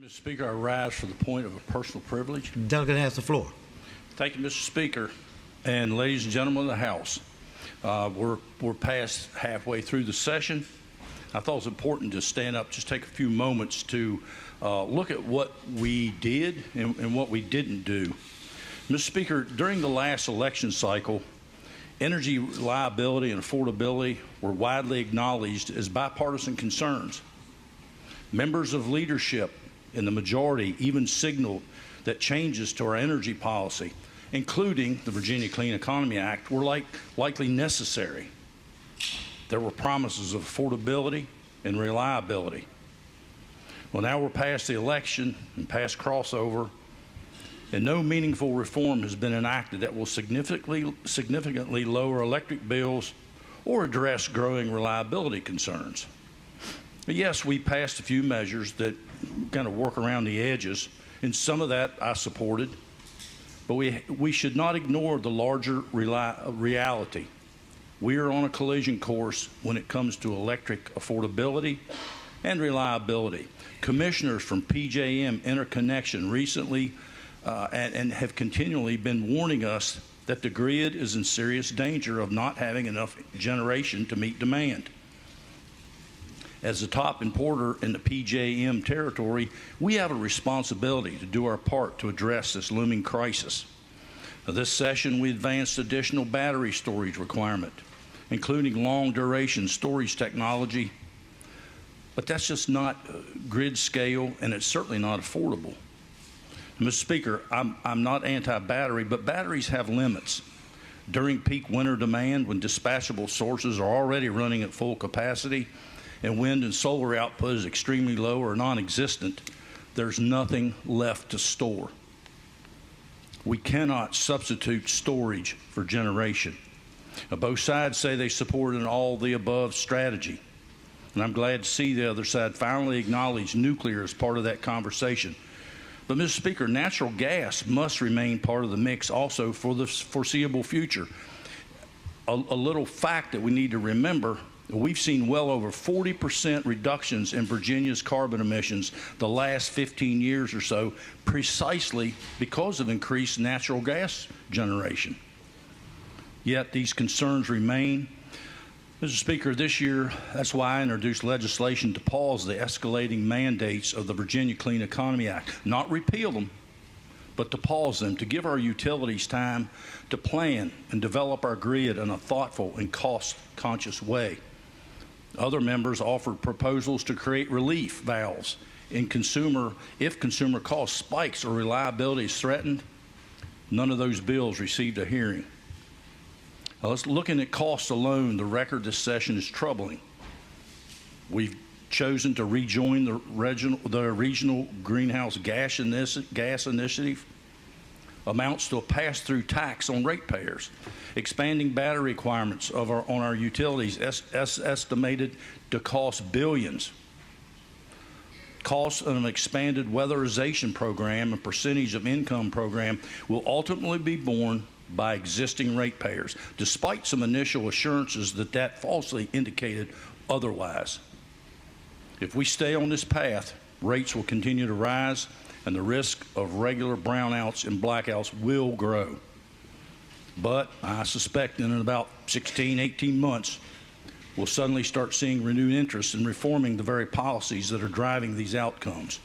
Mr. Speaker, I rise for the point of a personal privilege. The delegate has the floor. Thank you, Mr. Speaker. And ladies and gentlemen of the House, we're past halfway through the session. I thought it was important to stand up, just take a few moments to look at what we did and what we didn't do. Mr. Speaker, during the last election cycle, energy reliability and affordability were widely acknowledged as bipartisan concerns. Members of leadership in the majority even signaled that changes to our energy policy, including the Virginia Clean Economy Act, were likely necessary. There were promises of affordability and reliability. Well, now we're past the election and past crossover, and no meaningful reform has been enacted that will significantly lower electric bills or address growing reliability concerns. But yes, we passed a few measures that kind of work around the edges, and some of that I supported, but we should not ignore the larger reality. We are on a collision course when it comes to electric affordability and reliability. Commissioners from PJM Interconnection recently and have continually been warning us that the grid is in serious danger of not having enough generation to meet demand. As the top importer in the PJM territory, we have a responsibility to do our part to address this looming crisis. Now, this session, we advanced additional battery storage requirement, including long-duration storage technology, but that's just not grid scale, and it's certainly not affordable. Mr. Speaker, I'm not anti-battery, but batteries have limits. During peak winter demand, when dispatchable sources are already running at full capacity, and wind and solar output is extremely low or non-existent, there's nothing left to store. We cannot substitute storage for generation. Now, both sides say they support an all-the-above strategy, and I'm glad to see the other side finally acknowledge nuclear as part of that conversation. But, Mr. Speaker, natural gas must remain part of the mix also for the foreseeable future. A little fact that we need to remember: we've seen well over 40% reductions in Virginia's carbon emissions the last 15 years or so, precisely because of increased natural gas generation. Yet these concerns remain. Mr. Speaker, this year, that's why I introduced legislation to pause the escalating mandates of the Virginia Clean Economy Act, not repeal them, but to pause them, to give our utilities time to plan and develop our grid in a thoughtful and cost-conscious way. Other members offered proposals to create relief valves if consumer cost spikes or reliability is threatened. None of those bills received a hearing. Now, looking at costs alone, the record this session is troubling. We've chosen to rejoin the regional greenhouse gas initiative, amounts to a pass-through tax on ratepayers, expanding battery requirements on our utilities estimated to cost billions. Costs of an expanded weatherization program and percentage of income program will ultimately be borne by existing ratepayers, despite some initial assurances that falsely indicated otherwise. If we stay on this path, rates will continue to rise, and the risk of regular brownouts and blackouts will grow. But I suspect in about 16, 18 months, we'll suddenly start seeing renewed interest in reforming the very policies that are driving these outcomes.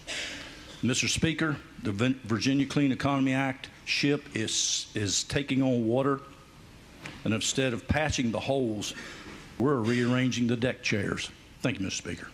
Mr. Speaker, the Virginia Clean Economy Act ship is taking on water, and instead of patching the holes, we're rearranging the deck chairs. Thank you, Mr. Speaker.